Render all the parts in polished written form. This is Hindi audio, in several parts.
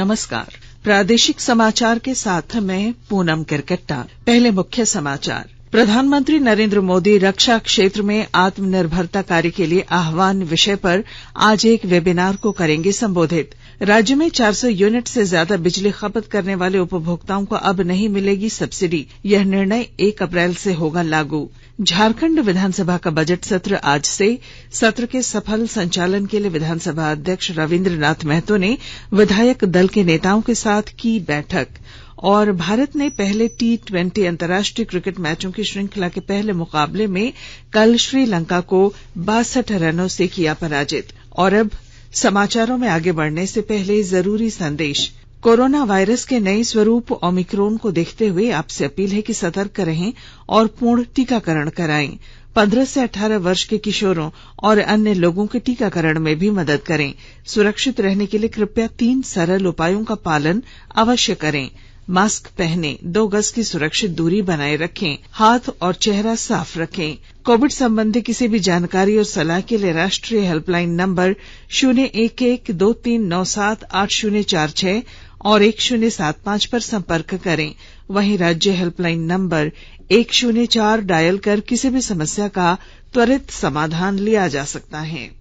नमस्कार। प्रादेशिक समाचार के साथ मैं पूनम किरकिट्टा। पहले मुख्य समाचार। प्रधानमंत्री नरेंद्र मोदी रक्षा क्षेत्र में आत्मनिर्भरता कार्य के लिए आह्वान विषय पर आज एक वेबिनार को करेंगे संबोधित। राज्य में 400 यूनिट से ज्यादा बिजली खपत करने वाले उपभोक्ताओं को अब नहीं मिलेगी सब्सिडी। यह निर्णय 1 अप्रैल से होगा लागू। झारखंड विधानसभा का बजट सत्र आज से। सत्र के सफल संचालन के लिए विधानसभा अध्यक्ष रविंद्रनाथ महतो ने विधायक दल के नेताओं के साथ की बैठक। और भारत ने पहले T20 अंतर्राष्ट्रीय क्रिकेट मैचों की श्रृंखला के पहले मुकाबले में कल श्रीलंका को 62 रनों से किया पराजित। और अब समाचारों में आगे बढ़ने से पहले जरूरी संदेश। कोरोना वायरस के नए स्वरूप ओमिक्रॉन को देखते हुए आपसे अपील है कि सतर्क रहें और पूर्ण टीकाकरण कराएं। 15 से 18 वर्ष के किशोरों और अन्य लोगों के टीकाकरण में भी मदद करें। सुरक्षित रहने के लिए कृपया 3 सरल उपायों का पालन अवश्य करें। मास्क पहनें, 2 गज की सुरक्षित दूरी बनाए रखें, हाथ और चेहरा साफ रखें। कोविड संबंधी किसी भी जानकारी और सलाह के लिए राष्ट्रीय हेल्पलाइन नंबर 01123978046 और 1075 पर संपर्क करें। वहीं राज्य हेल्पलाइन नंबर 104 डायल कर किसी भी समस्या का त्वरित समाधान लिया जा सकता है।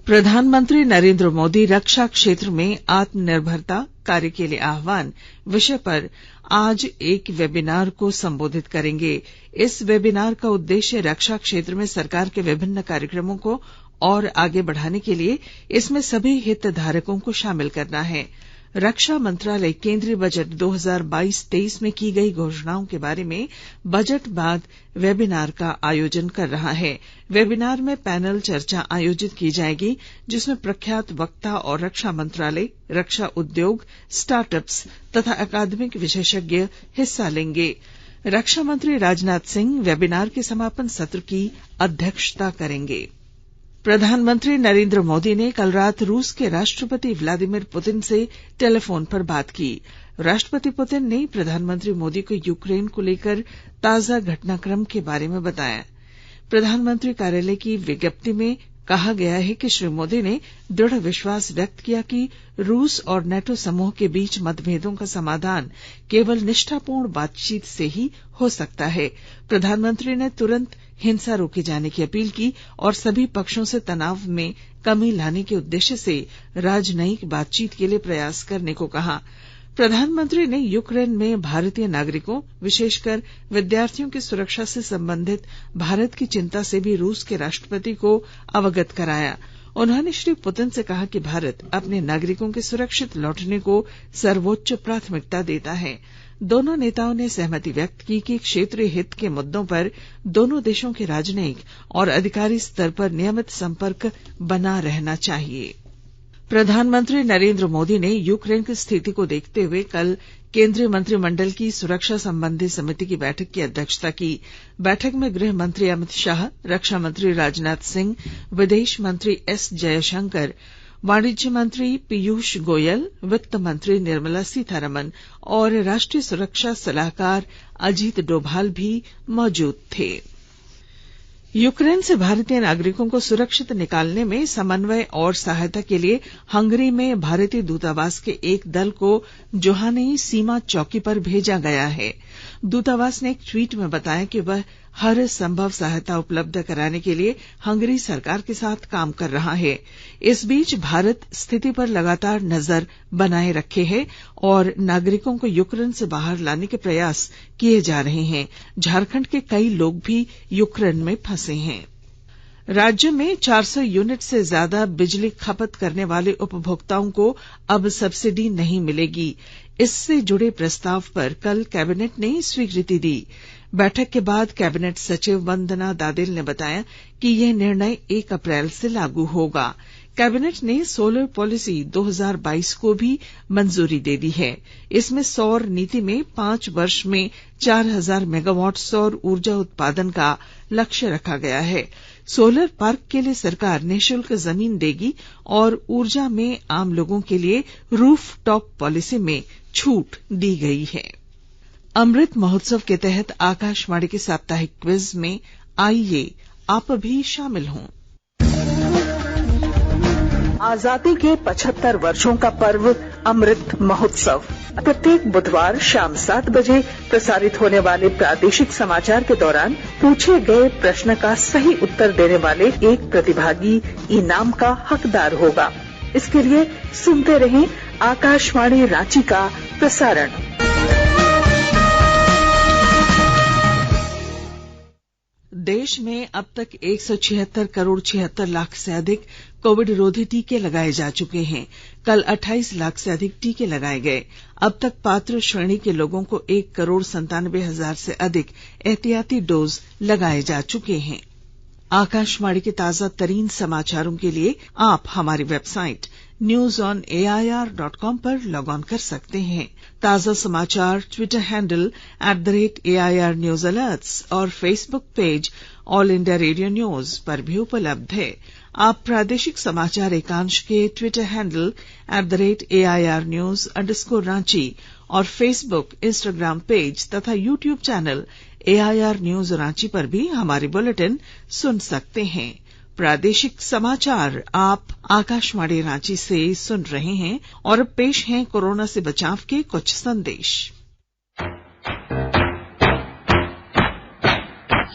प्रधानमंत्री नरेंद्र मोदी रक्षा क्षेत्र में आत्मनिर्भरता कार्य के लिए आह्वान विषय पर आज एक वेबिनार को संबोधित करेंगे। इस वेबिनार का उद्देश्य रक्षा क्षेत्र में सरकार के विभिन्न कार्यक्रमों को और आगे बढ़ाने के लिए इसमें सभी हितधारकों को शामिल करना है। रक्षा मंत्रालय केंद्रीय बजट 2022-23 में की गई घोषणाओं के बारे में बजट बाद वेबिनार का आयोजन कर रहा है। वेबिनार में पैनल चर्चा आयोजित की जाएगी जिसमें प्रख्यात वक्ता और रक्षा मंत्रालय, रक्षा उद्योग, स्टार्टअप्स तथा अकादमिक विशेषज्ञ हिस्सा लेंगे। रक्षा मंत्री राजनाथ सिंह वेबिनार के समापन सत्र की अध्यक्षता करेंगे। प्रधानमंत्री नरेंद्र मोदी ने कल रात रूस के राष्ट्रपति व्लादिमीर पुतिन से टेलीफोन पर बात की। राष्ट्रपति पुतिन ने प्रधानमंत्री मोदी को यूक्रेन को लेकर ताजा घटनाक्रम के बारे में बताया। प्रधानमंत्री कार्यालय की विज्ञप्ति में कहा गया है कि श्री मोदी ने दृढ़ विश्वास व्यक्त किया कि रूस और नेटो समूह के बीच मतभेदों का समाधान केवल निष्ठापूर्ण बातचीत से ही हो सकता है। प्रधानमंत्री ने तुरंत हिंसा रोके जाने की अपील की और सभी पक्षों से तनाव में कमी लाने के उद्देश्य से राजनयिक बातचीत के लिए प्रयास करने को कहा। प्रधानमंत्री ने यूक्रेन में भारतीय नागरिकों, विशेषकर विद्यार्थियों की सुरक्षा से संबंधित भारत की चिंता से भी रूस के राष्ट्रपति को अवगत कराया। उन्होंने श्री पुतिन से कहा कि भारत अपने नागरिकों के सुरक्षित लौटने को सर्वोच्च प्राथमिकता देता है। दोनों नेताओं ने सहमति व्यक्त की कि क्षेत्रीय हित के मुद्दों पर दोनों देशों के राजनयिक और अधिकारी स्तर पर नियमित संपर्क बना रहना चाहिए। प्रधानमंत्री नरेंद्र मोदी ने यूक्रेन की स्थिति को देखते हुए कल केंद्रीय मंत्रिमंडल की सुरक्षा संबंधी समिति की बैठक की अध्यक्षता की। बैठक में गृह मंत्री अमित शाह, रक्षा मंत्री राजनाथ सिंह, विदेश मंत्री एस जयशंकर, वाणिज्य मंत्री पीयूष गोयल, वित्त मंत्री निर्मला सीतारमन और राष्ट्रीय सुरक्षा सलाहकार अजीत डोभाल भी मौजूद थे। यूक्रेन से भारतीय नागरिकों को सुरक्षित निकालने में समन्वय और सहायता के लिए हंगरी में भारतीय दूतावास के एक दल को जोहानी सीमा चौकी पर भेजा गया है। दूतावास ने एक ट्वीट में बताया कि वह हर संभव सहायता उपलब्ध कराने के लिए हंगरी सरकार के साथ काम कर रहा है। इस बीच भारत स्थिति पर लगातार नजर बनाए रखे है और नागरिकों को यूक्रेन से बाहर लाने के प्रयास किए जा रहे हैं। झारखंड के कई लोग भी यूक्रेन में फंसे हैं। राज्य में 400 यूनिट से ज्यादा बिजली खपत करने वाले उपभोक्ताओं को अब सब्सिडी नहीं मिलेगी। इससे जुड़े प्रस्ताव पर कल कैबिनेट ने स्वीकृति दी। बैठक के बाद कैबिनेट सचिव वंदना दादेल ने बताया कि यह निर्णय 1 अप्रैल से लागू होगा। कैबिनेट ने सोलर पॉलिसी 2022 को भी मंजूरी दे दी है। इसमें सौर नीति में 5 वर्ष में 4000 मेगावाट सौर ऊर्जा उत्पादन का लक्ष्य रखा गया है। सोलर पार्क के लिए सरकार निःशुल्क जमीन देगी और ऊर्जा में आम लोगों के लिए रूफ टॉप पॉलिसी में छूट दी गई है। अमृत महोत्सव के तहत आकाशवाणी के साप्ताहिक क्विज में आइए आप भी शामिल हों। आजादी के 75 वर्षों का पर्व अमृत महोत्सव। प्रत्येक बुधवार शाम 7 बजे प्रसारित होने वाले प्रादेशिक समाचार के दौरान पूछे गए प्रश्न का सही उत्तर देने वाले एक प्रतिभागी इनाम का हकदार होगा। इसके लिए सुनते रहें आकाशवाणी रांची का प्रसारण। देश में अब तक 176 करोड़ 76 लाख से अधिक कोविड रोधी टीके लगाए जा चुके हैं। कल 28 लाख से अधिक टीके लगाए गए। अब तक पात्र श्रेणी के लोगों को 1 करोड़ 97,000 से अधिक एहतियाती डोज लगाए जा चुके हैं। आकाशवाणी के ताजा तरीन समाचारों के लिए आप हमारी वेबसाइट newsonair.com पर लॉग ऑन कर सकते हैं। ताजा समाचार Twitter handle @AIR News Alerts और Facebook page all India radio news पर भी उपलब्ध है। आप प्रादेशिक समाचार एकांश के ट्विटर हैंडल @AIR News_Ranchi और फेसबुक, इंस्टाग्राम पेज तथा YouTube channel AIR News Ranchi पर भी हमारे बुलेटिन सुन सकते हैं। प्रादेशिक समाचार आप आकाशवाणी रांची से सुन रहे हैं और अब पेश हैं कोरोना से बचाव के कुछ संदेश।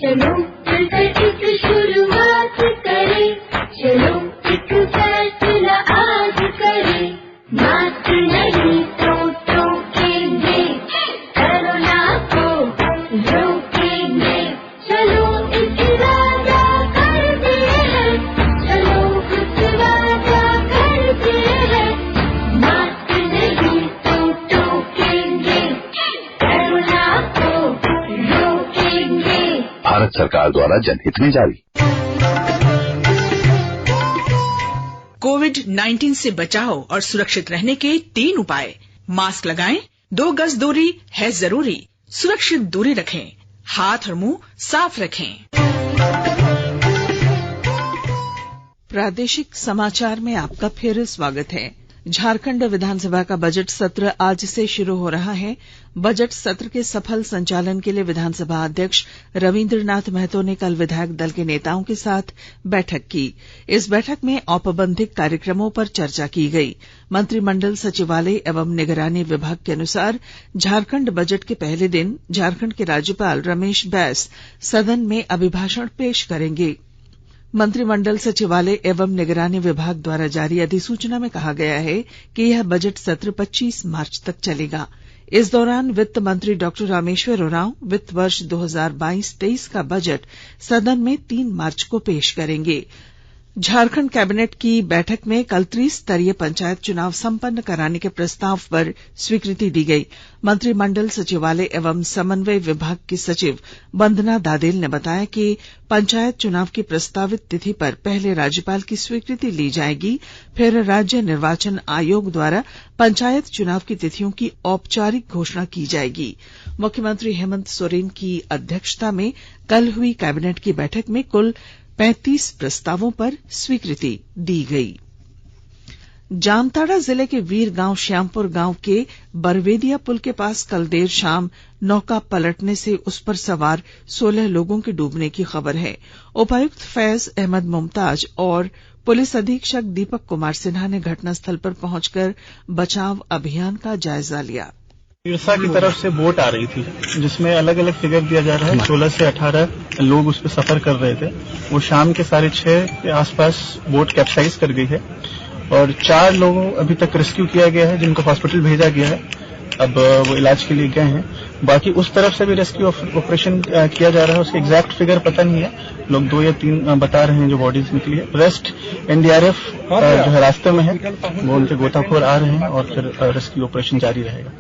चलो मिलकर एक शुरुआत करें, चलो एक फैसला आज करें, मास्क नहीं तो टोकेंगे, कोरोना को रोकेंगे, चलो एक वादा करते हैं, चलो कुछ वादा करते हैं, मास्क नहीं तो टोकेंगे, कोरोना को रोकेंगे। भारत सरकार द्वारा जनहित में जारी। कोविड-19 से बचाव और सुरक्षित रहने के 3 उपाय। मास्क लगाएं, 2 गज दूरी है जरूरी, सुरक्षित दूरी रखें, हाथ और मुंह साफ रखें। प्रादेशिक समाचार में आपका फिर स्वागत है। झारखंड विधानसभा का बजट सत्र आज से शुरू हो रहा है। बजट सत्र के सफल संचालन के लिए विधानसभा अध्यक्ष रविंद्रनाथ महतो ने कल विधायक दल के नेताओं के साथ बैठक की। इस बैठक में औपबंधिक कार्यक्रमों पर चर्चा की गई। मंत्रिमंडल सचिवालय एवं निगरानी विभाग के अनुसार झारखंड बजट के पहले दिन झारखंड के राज्यपाल रमेश बैस सदन में अभिभाषण पेश करेंगे। मंत्रिमंडल सचिवालय एवं निगरानी विभाग द्वारा जारी अधिसूचना में कहा गया है कि यह बजट सत्र 25 मार्च तक चलेगा। इस दौरान वित्त मंत्री डॉक्टर रामेश्वर उरांव वित्त वर्ष 2022-23 का बजट सदन में 3 मार्च को पेश करेंगे। झारखंड कैबिनेट की बैठक में कल त्रिस्तरीय पंचायत चुनाव संपन्न कराने के प्रस्ताव पर स्वीकृति दी गई। मंत्रिमंडल सचिवालय एवं समन्वय विभाग की सचिव वंदना दादेल ने बताया कि पंचायत चुनाव की प्रस्तावित तिथि पर पहले राज्यपाल की स्वीकृति ली जाएगी, फिर राज्य निर्वाचन आयोग द्वारा पंचायत चुनाव की तिथियों की औपचारिक घोषणा की जाएगी। मुख्यमंत्री हेमंत सोरेन की अध्यक्षता में कल हुई कैबिनेट की बैठक में कुल 35 प्रस्तावों पर स्वीकृति दी गई। जामताड़ा जिले के वीरगांव श्यामपुर गांव के बरवेदिया पुल के पास कल देर शाम नौका पलटने से उस पर सवार 16 लोगों के डूबने की खबर है। उपायुक्त फैज अहमद मुमताज और पुलिस अधीक्षक दीपक कुमार सिन्हा ने घटनास्थल पर पहुंचकर बचाव अभियान का जायजा लिया। तिरसा की तरफ से बोट आ रही थी जिसमें अलग अलग फिगर दिया जा रहा है। 16 से 18 लोग उस पर सफर कर रहे थे। वो शाम के 6:30 के आसपास बोट कैप्साइज कर गई है और 4 लोगों अभी तक रेस्क्यू किया गया है, जिनको हॉस्पिटल भेजा गया है। अब वो इलाज के लिए गए हैं। बाकी उस तरफ से भी रेस्क्यू ऑपरेशन किया जा रहा है। उसके एग्जैक्ट फिगर पता नहीं है, लोग 2 या 3 बता रहे हैं जो बॉडीज निकली है। रेस्ट एनडीआरएफ जो है रास्ते में है, वो उनके गोताखोर आ रहे हैं और फिर रेस्क्यू ऑपरेशन जारी रहेगा।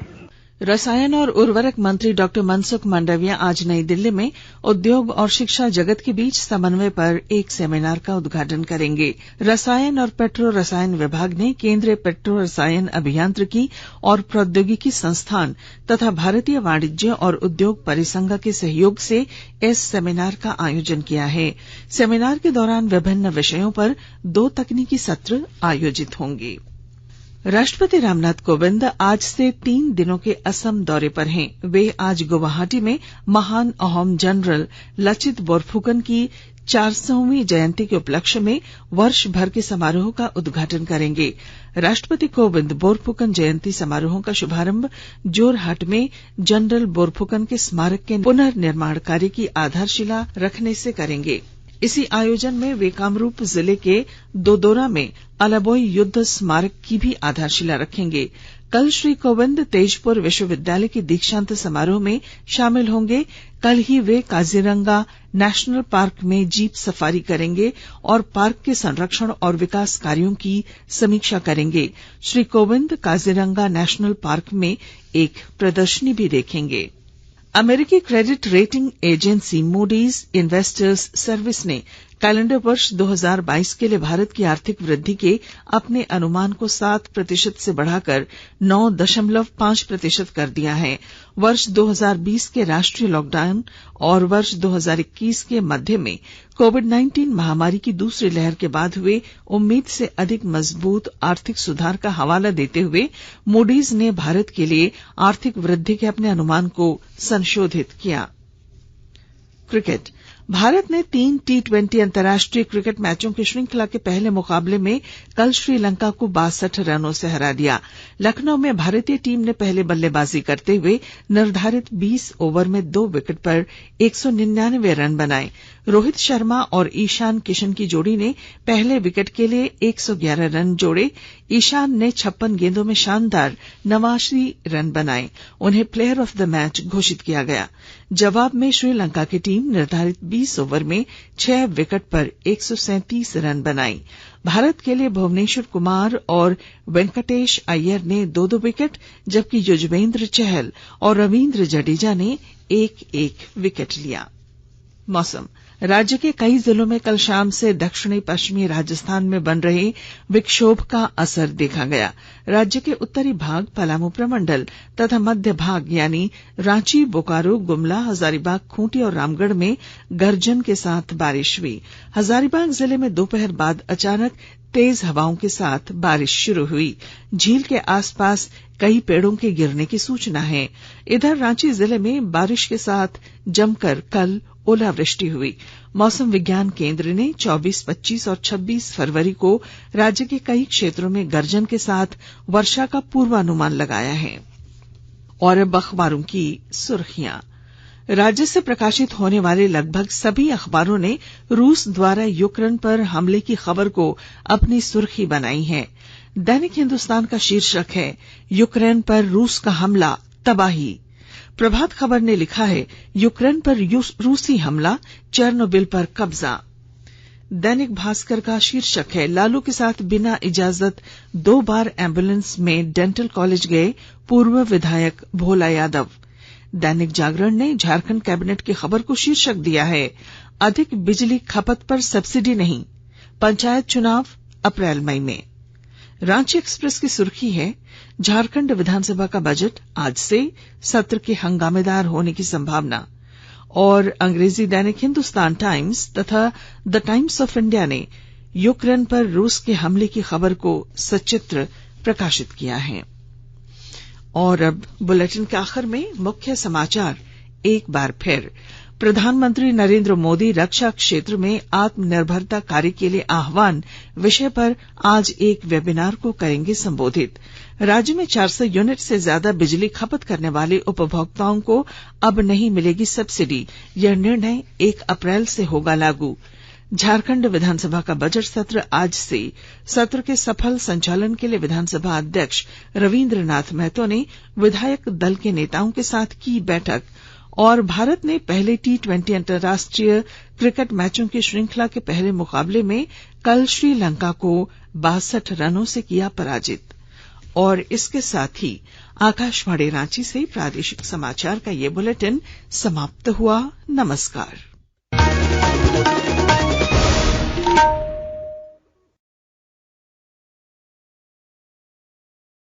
रसायन और उर्वरक मंत्री डॉक्टर मनसुख मांडविया आज नई दिल्ली में उद्योग और शिक्षा जगत के बीच समन्वय पर एक सेमिनार का उद्घाटन करेंगे। रसायन और पेट्रो रसायन विभाग ने केंद्रीय पेट्रो रसायन अभियांत्रिकी और प्रौद्योगिकी संस्थान तथा भारतीय वाणिज्य और उद्योग परिसंघ के सहयोग से इस सेमिनार का आयोजन किया है। सेमिनार के दौरान विभिन्न विषयों पर 2 तकनीकी सत्र आयोजित होंगे। राष्ट्रपति रामनाथ कोविंद आज से 3 दिनों के असम दौरे पर हैं। वे आज गुवाहाटी में महान अहोम जनरल लचित बोरफुकन की 400वीं जयंती के उपलक्ष्य में वर्ष भर के समारोह का उद्घाटन करेंगे। राष्ट्रपति कोविंद बोरफुकन जयंती समारोहों का शुभारंभ जोरहाट में जनरल बोरफुकन के स्मारक के पुनर्निर्माण कार्य की आधारशिला रखने से करेंगे। इसी आयोजन में वे कामरूप जिले के दोदोरा में अलाबोई युद्ध स्मारक की भी आधारशिला रखेंगे। कल श्री कोविंद तेजपुर विश्वविद्यालय के दीक्षांत समारोह में शामिल होंगे। कल ही वे काजीरंगा नेशनल पार्क में जीप सफारी करेंगे और पार्क के संरक्षण और विकास कार्यों की समीक्षा करेंगे। श्री कोविंद काजीरंगा नेशनल पार्क में एक प्रदर्शनी भी देखेंगे। अमेरिकी credit rating agency Moody's investors service ने कैलेंडर वर्ष 2022 के लिए भारत की आर्थिक वृद्धि के अपने अनुमान को 7% से बढ़ाकर 9.5% कर दिया है। वर्ष 2020 के राष्ट्रीय लॉकडाउन और वर्ष 2021 के मध्य में कोविड-19 महामारी की दूसरी लहर के बाद हुए उम्मीद से अधिक मजबूत आर्थिक सुधार का हवाला देते हुए मूडीज ने भारत के लिए आर्थिक वृद्धि के अपने अनुमान को संशोधित किया। क्रिकेट। भारत ने 3 T20 अंतर्राष्ट्रीय क्रिकेट मैचों की श्रृंखला के पहले मुकाबले में कल श्रीलंका को 62 रनों से हरा दिया। लखनऊ में भारतीय टीम ने पहले बल्लेबाजी करते हुए निर्धारित 20 ओवर में 2 विकेट पर 199 रन बनाए। रोहित शर्मा और ईशान किशन की जोड़ी ने पहले विकेट के लिए 111 रन जोड़े। ईशान ने 56 गेंदों में शानदार 89 रन बनाए। उन्हें प्लेयर ऑफ द मैच घोषित किया गया। जवाब में श्रीलंका की टीम निर्धारित 20 ओवर में 6 विकेट पर 137 रन बनाई। भारत के लिए भुवनेश्वर कुमार और वेंकटेश अय्यर ने 2-2 विकेट, जबकि युजवेंद्र चहल और रवींद्र जडेजा ने 1-1 विकेट लिया। मौसम। राज्य के कई जिलों में कल शाम से दक्षिणी पश्चिमी राजस्थान में बन रहे विक्षोभ का असर देखा गया। राज्य के उत्तरी भाग, पलामू प्रमंडल तथा मध्य भाग यानी रांची, बोकारो, गुमला, हजारीबाग, खूंटी और रामगढ़ में गर्जन के साथ बारिश हुई। हजारीबाग जिले में दोपहर बाद अचानक तेज हवाओं के साथ बारिश शुरू हुई। झील के आसपास कई पेड़ों के गिरने की सूचना है। इधर रांची जिले में बारिश के साथ जमकर कल ओलावृष्टि हुई। मौसम विज्ञान केंद्र ने 24, 25 और 26 फरवरी को राज्य के कई क्षेत्रों में गर्जन के साथ वर्षा का पूर्वानुमान लगाया है। और अब अखबारों की सुर्खियां। राज्य से प्रकाशित होने वाले लगभग सभी अखबारों ने रूस द्वारा यूक्रेन पर हमले की खबर को अपनी सुर्खी बनाई है। दैनिक हिंदुस्तान का शीर्षक है, यूक्रेन पर रूस का हमला, तबाही। प्रभात खबर ने लिखा है, यूक्रेन पर रूसी हमला, चेरनोबिल पर कब्जा। दैनिक भास्कर का शीर्षक है, लालू के साथ बिना इजाजत 2 बार एम्बुलेंस में डेंटल कॉलेज गए पूर्व विधायक भोला यादव। दैनिक जागरण ने झारखंड कैबिनेट की खबर को शीर्षक दिया है, अधिक बिजली खपत पर सब्सिडी नहीं, पंचायत चुनाव अप्रैल मई में। रांची एक्सप्रेस की सुर्खी है, झारखंड विधानसभा का बजट आज से, सत्र के हंगामेदार होने की संभावना। और अंग्रेजी दैनिक हिंदुस्तान टाइम्स तथा द टाइम्स ऑफ इंडिया ने यूक्रेन पर रूस के हमले की खबर को सचित्र प्रकाशित किया है। और अब बुलेटिन के आखिर में मुख्य समाचार एक बार फिर। प्रधानमंत्री नरेंद्र मोदी रक्षा क्षेत्र में आत्मनिर्भरता कार्य के लिए आह्वान विषय पर आज एक वेबिनार को करेंगे संबोधित। राज्य में 400 यूनिट से ज्यादा बिजली खपत करने वाले उपभोक्ताओं को अब नहीं मिलेगी सब्सिडी। यह निर्णय 1 अप्रैल से होगा लागू। झारखंड विधानसभा का बजट सत्र आज से, सत्र के सफल संचालन के लिए विधानसभा अध्यक्ष रवींद्र नाथ महतो ने विधायक दल के नेताओं के साथ की बैठक। और भारत ने पहले T20 अंतर्राष्ट्रीय क्रिकेट मैचों की श्रृंखला के पहले मुकाबले में कल श्रीलंका को 62 रनों से किया पराजित। और इसके साथ ही आकाशवाणी रांची से प्रादेशिक समाचार का ये बुलेटिन समाप्त हुआ। नमस्कार।